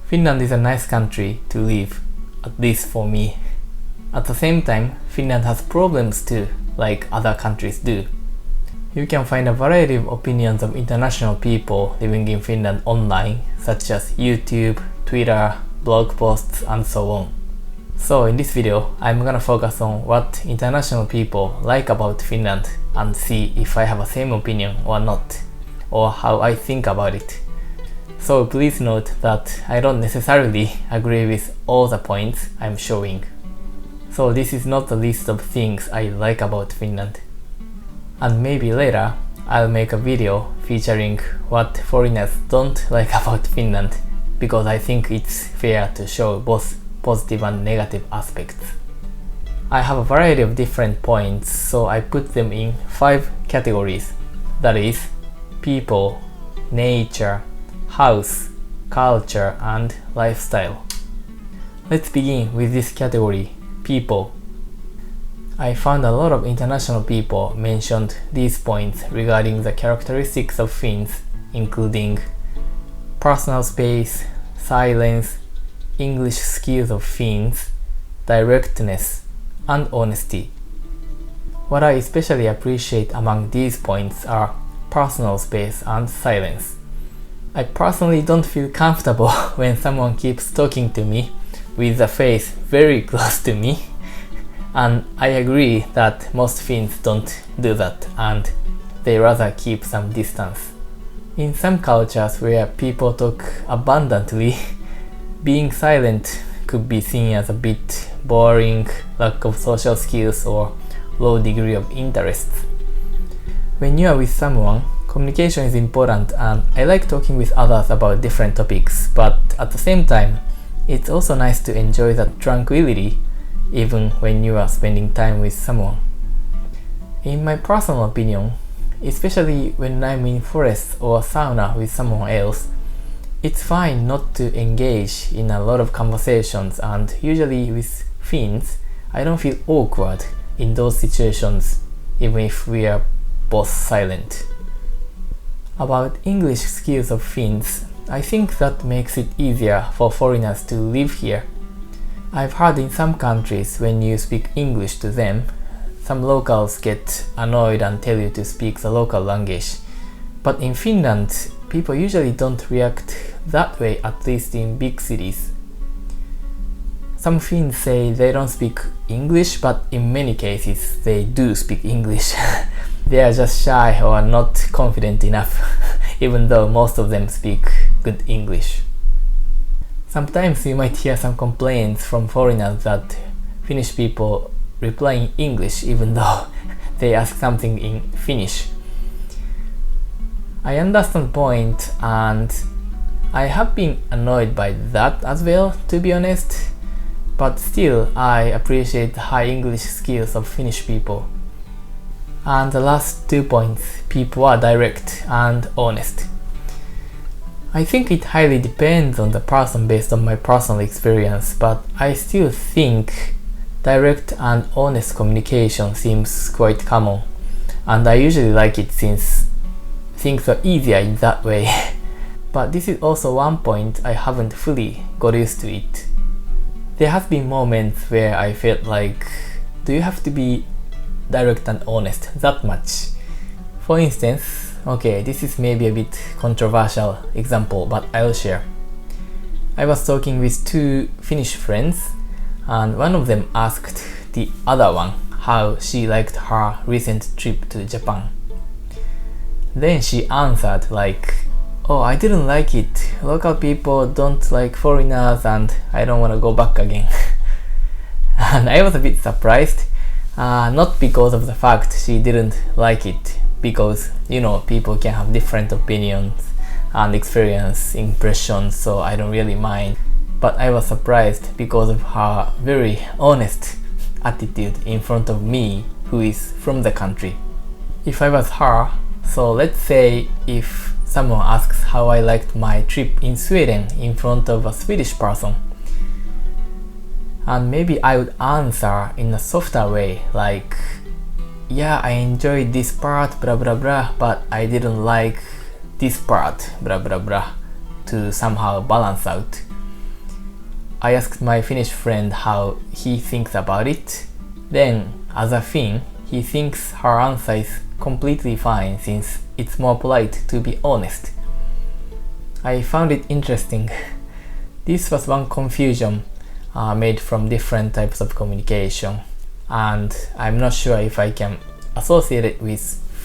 Finland is a nice country to live, at least for me. At the same time, Finland has problems too, like other countries do. You can find a variety of opinions of international people living in Finland online, such as YouTube, Twitter, blog posts, and so on. So in this video, I'm gonna focus on what international people like about Finland and see if I have a same opinion or not, or how I think about it. So please note that I don't necessarily agree with all the points I'm showing. So this is not a list of things I like about Finland. And maybe later I'll make a video featuring what foreigners don't like about Finland, because I think it's fair to show both positive and negative aspects. I have a variety of different points, so I put them in 5 categories. That is, people, nature, house, culture, and lifestyle. Let's begin with this category, people. I found a lot of international people mentioned these points regarding the characteristics of Finns, including personal space, silence, English skills of Finns, directness, and honesty. What I especially appreciate among these points are personal space and silence. I personally don't feel comfortable when someone keeps talking to me with the face very close to me, and I agree that most Finns don't do that and they rather keep some distance. In some cultures where people talk abundantly, being silent could be seen as a bit boring, lack of social skills, or low degree of interest. When you are with someone, communication is important, and I like talking with others about different topics, but at the same time, it's also nice to enjoy that tranquility even when you are spending time with someone. In my personal opinion, especially when I'm in forest or sauna with someone else, it's fine not to engage in a lot of conversations, and usually with Finns, I don't feel awkward in those situations even if we are both silent. About English skills of Finns, I think that makes it easier for foreigners to live here. I've heard in some countries when you speak English to them, some locals get annoyed and tell you to speak the local language. But in Finland, people usually don't react that way, at least in big cities. Some Finns say they don't speak English, but in many cases they do speak English. They are just shy or not confident enough, even though most of them speak good English. Sometimes you might hear some complaints from foreigners that Finnish people reply in English even though they ask something in Finnish. I understand the point, and I have been annoyed by that as well, to be honest, but still I appreciate the high English skills of Finnish people. And the last 2 points, people are direct and honest. I think it highly depends on the person based on my personal experience, but I still think direct and honest communication seems quite common, and I usually like it since things are easier in that way. But this is also one point I haven't fully got used to it. There have been moments where I felt like, do you have to be direct and honest that much? For instance, okay, this is maybe a bit controversial example, but I'll share. I was talking with 2 Finnish friends, and one of them asked the other one how she liked her recent trip to Japan. Then she answered like, oh, I didn't like it. Local people don't like foreigners and I don't want to go back again. And I was a bit surprised, not because of the fact she didn't like it, because people can have different opinions and experience impressions, so I don't really mind. But I was surprised because of her very honest attitude in front of me, who is from the country. If I was her, so let's say if someone asks how I liked my trip in Sweden in front of a Swedish person, and maybe I would answer in a softer way, like, yeah, I enjoyed this part, blah blah blah, but I didn't like this part, blah blah blah, to somehow balance out. I asked my Finnish friend how he thinks about it. Then, as a Finn, he thinks her answer is completely fine since it's more polite to be honest. I found it interesting. This was one confusion made from different types of communication, and I'm not sure if I can associate it with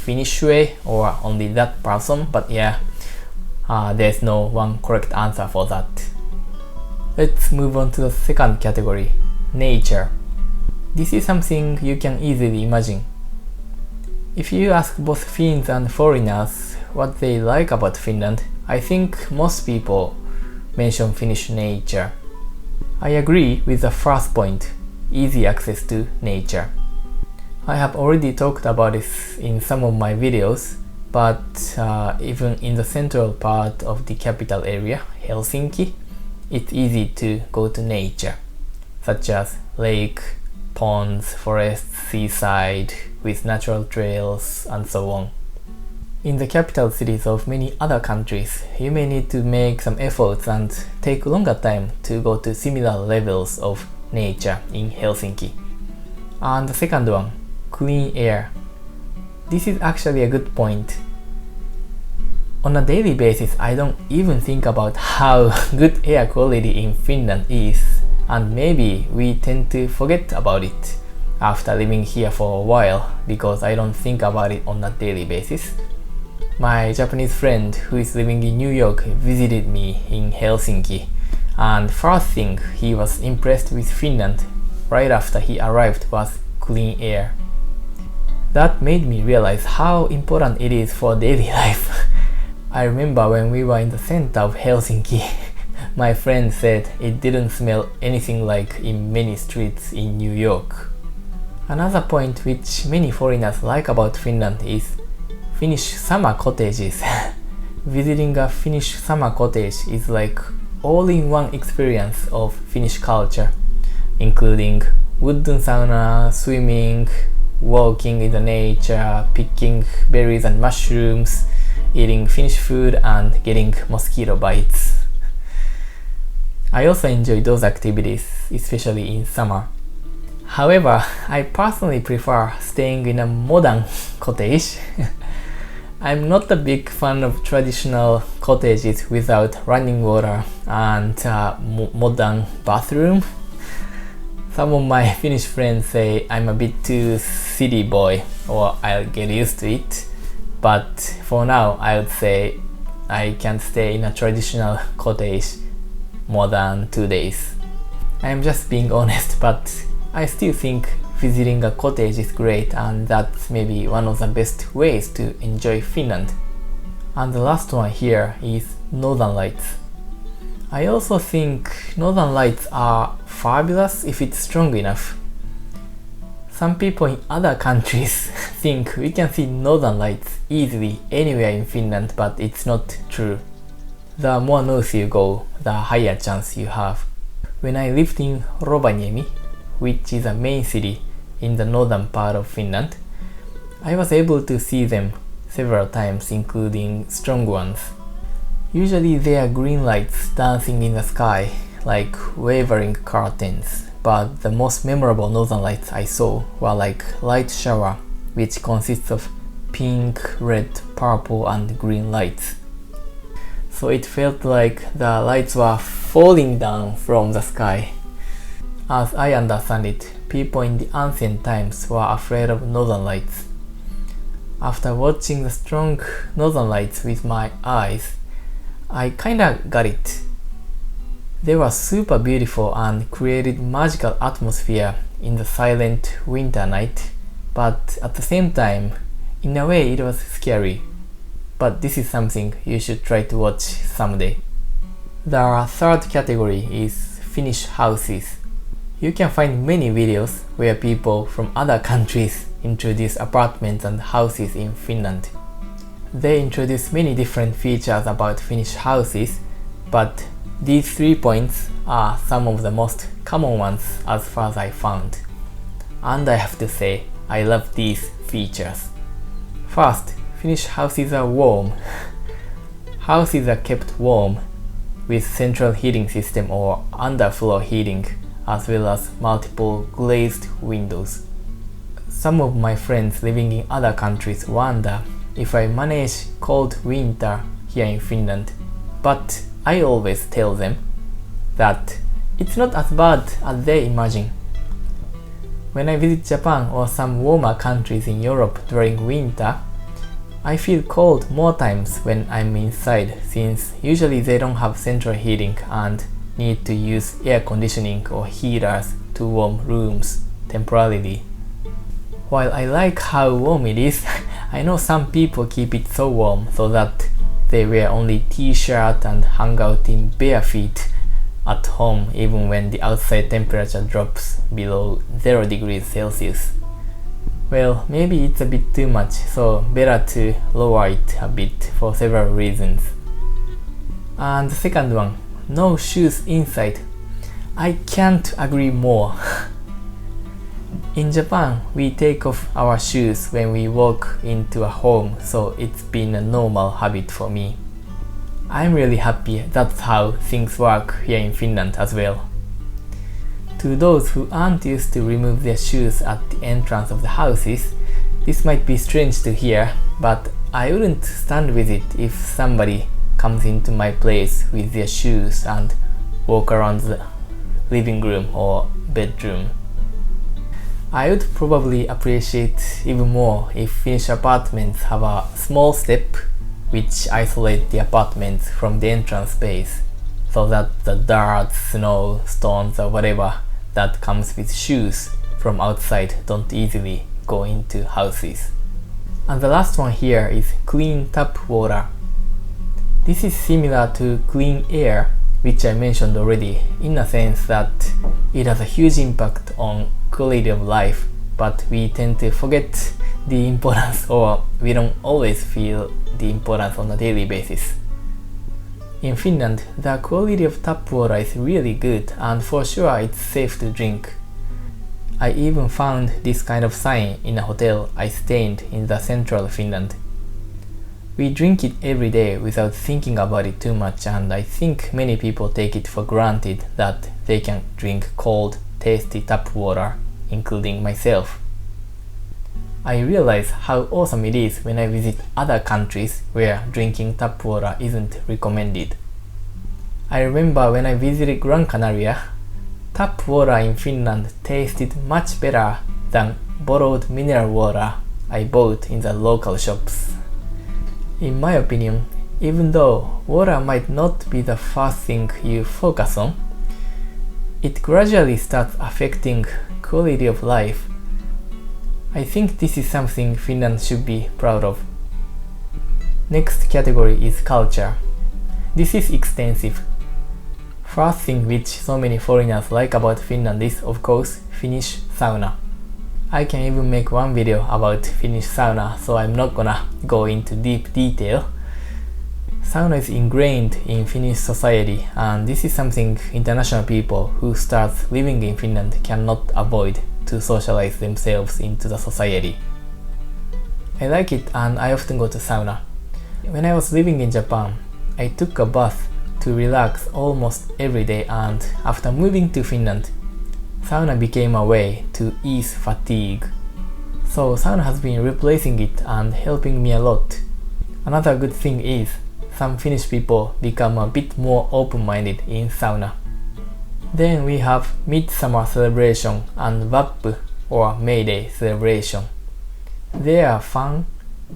Finnish way or only that person, but yeah, there's no one correct answer for that. Let's move on to the second category, nature. This is something you can easily imagine. If you ask both Finns and foreigners what they like about Finland, I think most people mention Finnish nature. I agree with the first point, easy access to nature. I have already talked about this in some of my videos, but even in the central part of the capital area, Helsinki, it's easy to go to nature, such as lake, ponds, forests, seaside, with natural trails, and so on. In the capital cities of many other countries, you may need to make some efforts and take longer time to go to similar levels of nature in Helsinki. And the second one, clean air. This is actually a good point. On a daily basis, I don't even think about how good air quality in Finland is, and maybe we tend to forget about it after living here for a while because I don't think about it on a daily basis. My Japanese friend who is living in New York visited me in Helsinki, and first thing he was impressed with Finland right after he arrived was clean air. That made me realize how important it is for daily life. I remember when we were in the center of Helsinki, my friend said it didn't smell anything like in many streets in New York. Another point which many foreigners like about Finland is Finnish summer cottages. Visiting a Finnish summer cottage is like all-in-one experience of Finnish culture, including wooden sauna, swimming, walking in the nature, picking berries and mushrooms, eating Finnish food, and getting mosquito bites. I also enjoy those activities, especially in summer. However, I personally prefer staying in a modern cottage. I'm not a big fan of traditional cottages without running water and modern bathroom. Some of my Finnish friends say I'm a bit too city boy, or I'll get used to it. But for now, I would say I can stay in a traditional cottage more than 2 days. I'm just being honest, but I still think visiting a cottage is great, and that's maybe one of the best ways to enjoy Finland. And the last one here is Northern Lights. I also think Northern Lights are fabulous if it's strong enough. Some people in other countries think we can see Northern Lights easily anywhere in Finland, but it's not true. The more north you go, the higher chance you have. When I lived in Rovaniemi, which is a main city in the northern part of Finland, I was able to see them several times, including strong ones. Usually they are green lights dancing in the sky, like wavering curtains, but the most memorable northern lights I saw were like light shower, which consists of pink, red, purple and green lights. So it felt like the lights were falling down from the sky. As I understand it, people in the ancient times were afraid of northern lights. After watching the strong northern lights with my eyes, I kinda got it. They were super beautiful and created magical atmosphere in the silent winter night, but at the same time, in a way it was scary. But this is something you should try to watch someday. The third category is Finnish houses. You can find many videos where people from other countries introduce apartments and houses in Finland. They introduce many different features about Finnish houses, but these 3 points are some of the most common ones as far as I found. And I have to say, I love these features. First, Finnish houses are warm. Houses are kept warm with central heating system or underfloor heating, as well as multiple glazed windows. Some of my friends living in other countries wonder if I manage cold winter here in Finland, but I always tell them that it's not as bad as they imagine. When I visit Japan or some warmer countries in Europe during winter, I feel cold more times when I'm inside, since usually they don't have central heating and need to use air conditioning or heaters to warm rooms temporarily. While I like how warm it is, I know some people keep it so warm so that they wear only t-shirt and hang out in bare feet at home even when the outside temperature drops below 0 degrees Celsius. Well, maybe it's a bit too much, so better to lower it a bit for several reasons. And the second one, no shoes inside. I can't agree more. In Japan, we take off our shoes when we walk into a home, so it's been a normal habit for me. I'm really happy that's how things work here in Finland as well. To those who aren't used to remove their shoes at the entrance of the houses, this might be strange to hear, but I wouldn't stand with it if somebody comes into my place with their shoes and walk around the living room or bedroom. I would probably appreciate even more if Finnish apartments have a small step which isolate the apartments from the entrance space, so that the dirt, snow, stones or whatever that comes with shoes from outside don't easily go into houses. And the last one here is clean tap water. This is similar to clean air, which I mentioned already, in a sense that it has a huge impact on quality of life, but we tend to forget the importance, or we don't always feel the importance on a daily basis. In Finland, the quality of tap water is really good, and for sure it's safe to drink. I even found this kind of sign in a hotel I stayed in the central Finland. We drink it every day without thinking about it too much, and I think many people take it for granted that they can drink cold, tasty tap water, including myself. I realize how awesome it is when I visit other countries where drinking tap water isn't recommended. I remember when I visited Gran Canaria, tap water in Finland tasted much better than bottled mineral water I bought in the local shops. In my opinion, even though water might not be the first thing you focus on, it gradually starts affecting quality of life. I think this is something Finland should be proud of. Next category is culture. This is extensive. First thing which so many foreigners like about Finland is, of course, Finnish sauna. I can even make one video about Finnish sauna, so I'm not gonna go into deep detail. Sauna is ingrained in Finnish society, and this is something international people who start living in Finland cannot avoid to socialize themselves into the society. I like it and I often go to sauna. When I was living in Japan, I took a bath to relax almost every day, and after moving to Finland, sauna became a way to ease fatigue. So sauna has been replacing it and helping me a lot. Another good thing is some Finnish people become a bit more open-minded in sauna. Then we have Midsummer celebration and Vappu or May Day celebration. They are fun,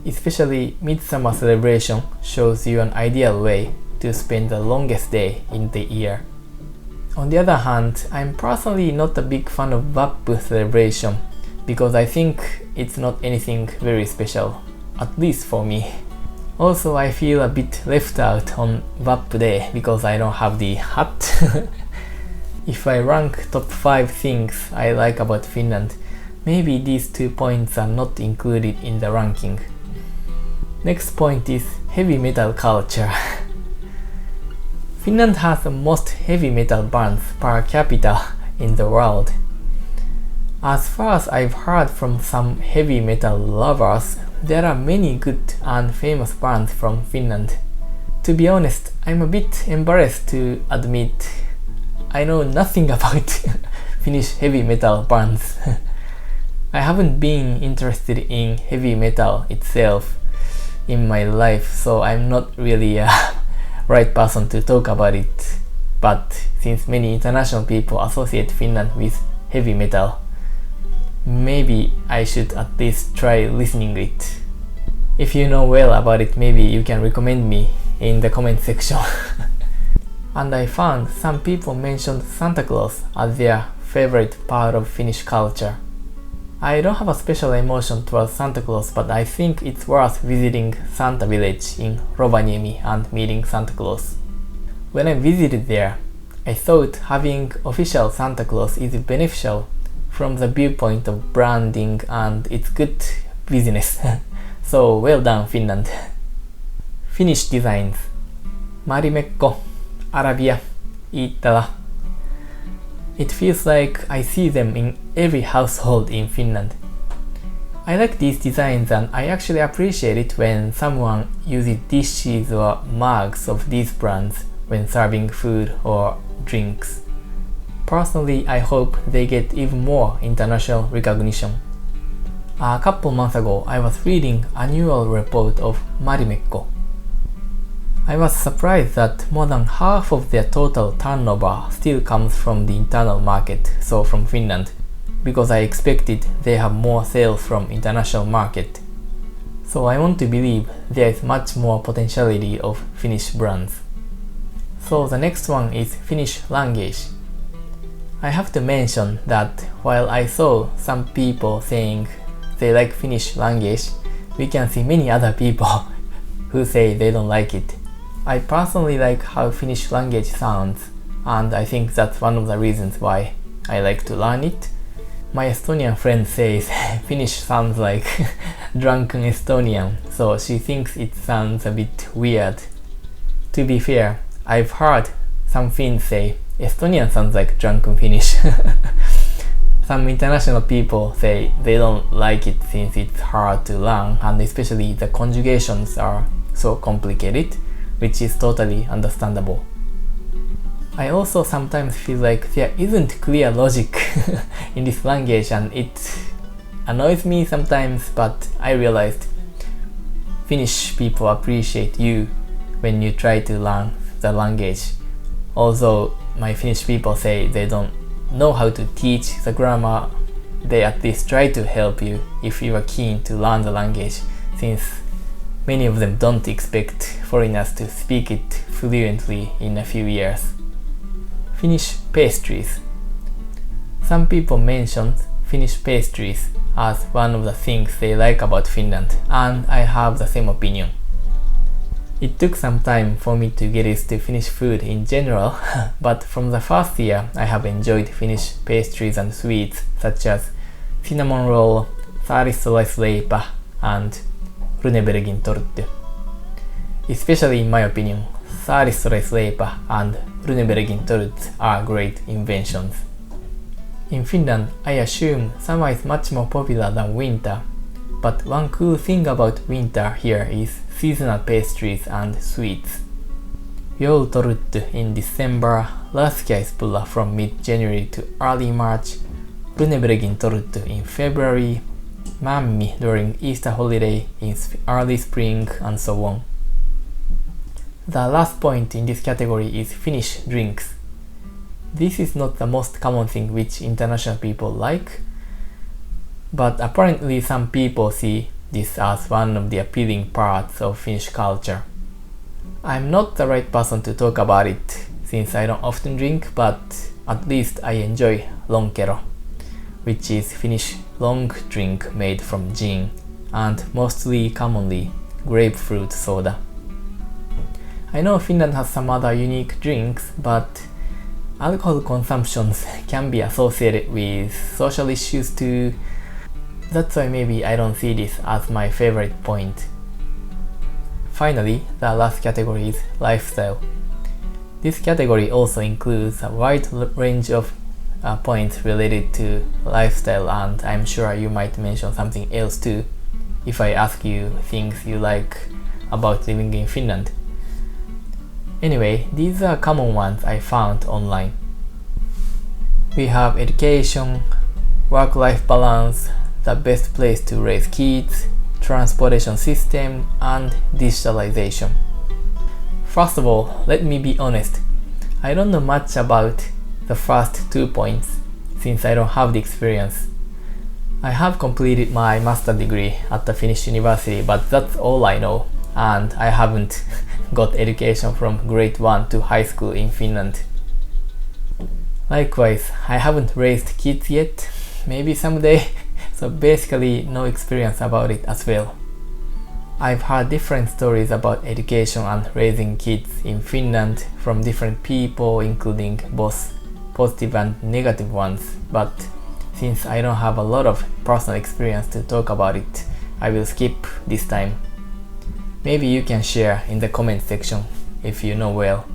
especially Midsummer celebration shows you an ideal way to spend the longest day in the year. On the other hand, I'm personally not a big fan of Vappu celebration because I think it's not anything very special, at least for me. Also, I feel a bit left out on Vappu Day because I don't have the hat. If I rank top 5 things I like about Finland, maybe these 2 points are not included in the ranking. Next point is heavy metal culture. Finland has the most heavy metal bands per capita in the world. As far as I've heard from some heavy metal lovers, there are many good and famous bands from Finland. To be honest, I'm a bit embarrassed to admit I know nothing about Finnish heavy metal bands. I haven't been interested in heavy metal itself in my life, so I'm not really a right person to talk about it. But since many international people associate Finland with heavy metal, maybe I should at least try listening to it. If you know well about it, maybe you can recommend me in the comment section. And I found some people mentioned Santa Claus as their favorite part of Finnish culture. I don't have a special emotion towards Santa Claus, but I think it's worth visiting Santa village in Rovaniemi and meeting Santa Claus. When I visited there, I thought having official Santa Claus is beneficial from the viewpoint of branding and it's good business. So well done, Finland. Finnish designs. Marimekko, Arabia, Iittala. It feels like I see them in every household in Finland. I like these designs and I actually appreciate it when someone uses dishes or mugs of these brands when serving food or drinks. Personally, I hope they get even more international recognition. A couple months ago, I was reading annual report of Marimekko. I was surprised that more than half of their total turnover still comes from the internal market, so from Finland, because I expected they have more sales from international market. So I want to believe there is much more potentiality of Finnish brands. So the next one is Finnish language. I have to mention that while I saw some people saying they like Finnish language, we can see many other people who say they don't like it. I personally like how Finnish language sounds, and I think that's one of the reasons why I like to learn it. My Estonian friend says Finnish sounds like drunken Estonian, so she thinks it sounds a bit weird. To be fair, I've heard some Finns say Estonian sounds like drunken Finnish. Some international people say they don't like it since it's hard to learn, and especially the conjugations are so complicated, which is totally understandable. I also sometimes feel like there isn't clear logic in this language and it annoys me sometimes, but I realized Finnish people appreciate you when you try to learn the language. Although my Finnish people say they don't know how to teach the grammar, they at least try to help you if you are keen to learn the language, since many of them don't expect foreigners to speak it fluently in a few years. Finnish pastries. Some people mentioned Finnish pastries as one of the things they like about Finland, and I have the same opinion. It took some time for me to get used to Finnish food in general, but from the first year I have enjoyed Finnish pastries and sweets such as cinnamon roll, saaristolaisleipä, and Runebergin torttu. Especially in my opinion, saaristolaisleipä and Runebergin torttu are great inventions. In Finland, I assume summer is much more popular than winter, but one cool thing about winter here is seasonal pastries and sweets. Joulutoruttu in December, laskiaispulla from mid-January to early March, Runebergin toruttu in February, Mammi during Easter holiday in early spring, and so on. The last point in this category is Finnish drinks. This is not the most common thing which international people like, but apparently some people see this as one of the appealing parts of Finnish culture. I'm not the right person to talk about it since I don't often drink, but at least I enjoy lonkero, which is Finnish long drink made from gin and mostly commonly grapefruit soda. I know Finland has some other unique drinks, but alcohol consumptions can be associated with social issues too. That's why maybe I don't see this as my favorite point. Finally, the last category is lifestyle. This category also includes a wide range of points related to lifestyle, and I'm sure you might mention something else too if I ask you things you like about living in Finland. Anyway, these are common ones I found online. We have education, work-life balance, the best place to raise kids, transportation system, and digitalization. First of all, let me be honest. I don't know much about the first 2 points since I don't have the experience. I have completed my master degree at the Finnish university, but that's all I know, and I haven't got education from grade 1 to high school in Finland. Likewise, I haven't raised kids yet, maybe someday, so basically no experience about it as well. I've heard different stories about education and raising kids in Finland from different people, including both positive and negative ones, but since I don't have a lot of personal experience to talk about it, I will skip this time. Maybe you can share in the comment section if you know well.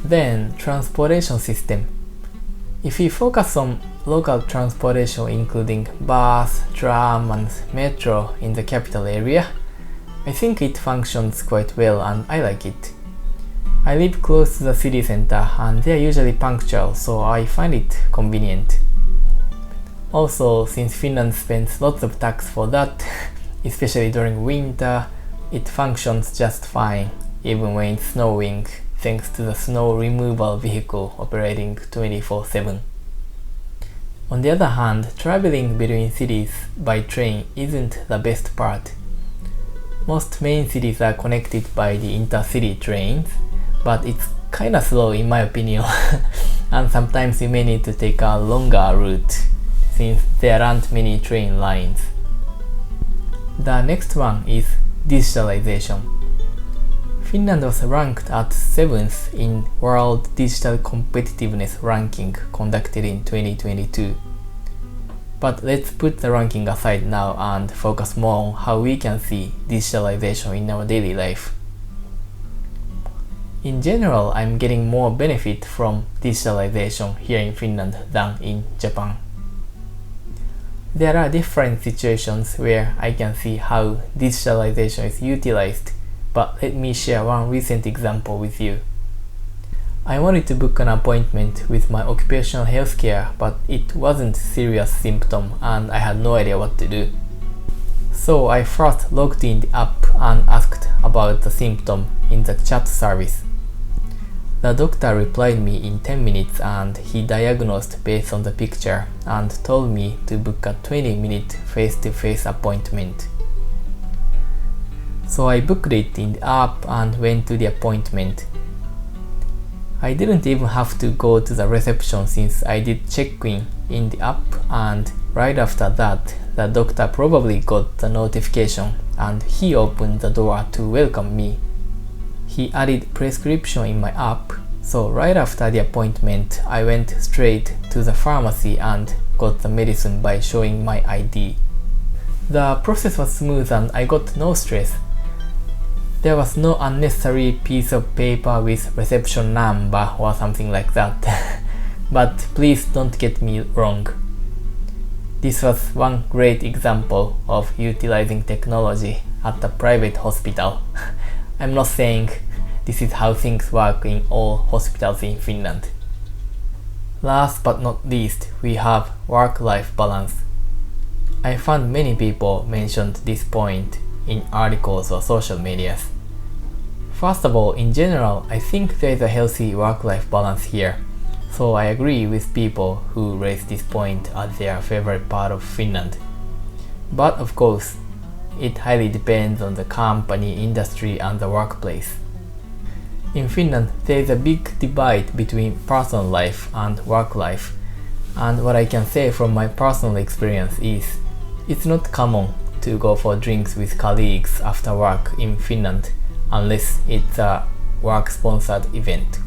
Then, transportation system. If we focus on local transportation including bus, tram and metro in the capital area, I think it functions quite well and I like it. I live close to the city center and they are usually punctual, so I find it convenient. Also, since Finland spends lots of tax for that, especially during winter, it functions just fine, even when it's snowing, thanks to the snow removal vehicle operating 24/7. On the other hand, traveling between cities by train isn't the best part. Most main cities are connected by the intercity trains, but it's kinda slow in my opinion, and sometimes you may need to take a longer route, since there aren't many train lines. The next one is digitalization. Finland was ranked at 7th in World Digital Competitiveness Ranking conducted in 2022. But let's put the ranking aside now and focus more on how we can see digitalization in our daily life. In general, I'm getting more benefit from digitalization here in Finland than in Japan. There are different situations where I can see how digitalization is utilized, but let me share one recent example with you. I wanted to book an appointment with my occupational healthcare, but it wasn't a serious symptom and I had no idea what to do. So I first logged in the app and asked about the symptom in the chat service. The doctor replied me in 10 minutes and he diagnosed based on the picture and told me to book a 20-minute face-to-face appointment. So I booked it in the app and went to the appointment. I didn't even have to go to the reception since I did check-in in the app, and right after that the doctor probably got the notification and he opened the door to welcome me. He added prescription in my app, so right after the appointment I went straight to the pharmacy and got the medicine by showing my ID. The process was smooth and I got no stress. There was no unnecessary piece of paper with reception number or something like that. But please don't get me wrong. This was one great example of utilizing technology at a private hospital. I'm not saying this is how things work in all hospitals in Finland. Last but not least, we have work-life balance. I found many people mentioned this point in articles or social medias. First of all, in general, I think there is a healthy work-life balance here, so I agree with people who raise this point as their favorite part of Finland. But of course, it highly depends on the company, industry and the workplace. In Finland, there is a big divide between personal life and work life, and what I can say from my personal experience is it's not common to go for drinks with colleagues after work in Finland unless it's a work-sponsored event.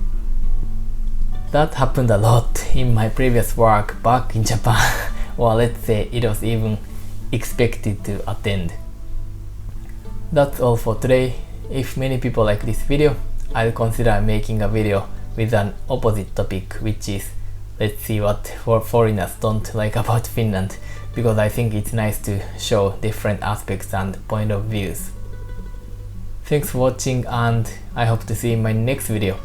That happened a lot in my previous work back in Japan, or let's say it was even expected to attend. That's all for today. If many people like this video, I'll consider making a video with an opposite topic, which is let's see what foreigners don't like about Finland, because I think it's nice to show different aspects and point of views. Thanks for watching and I hope to see you in my next video.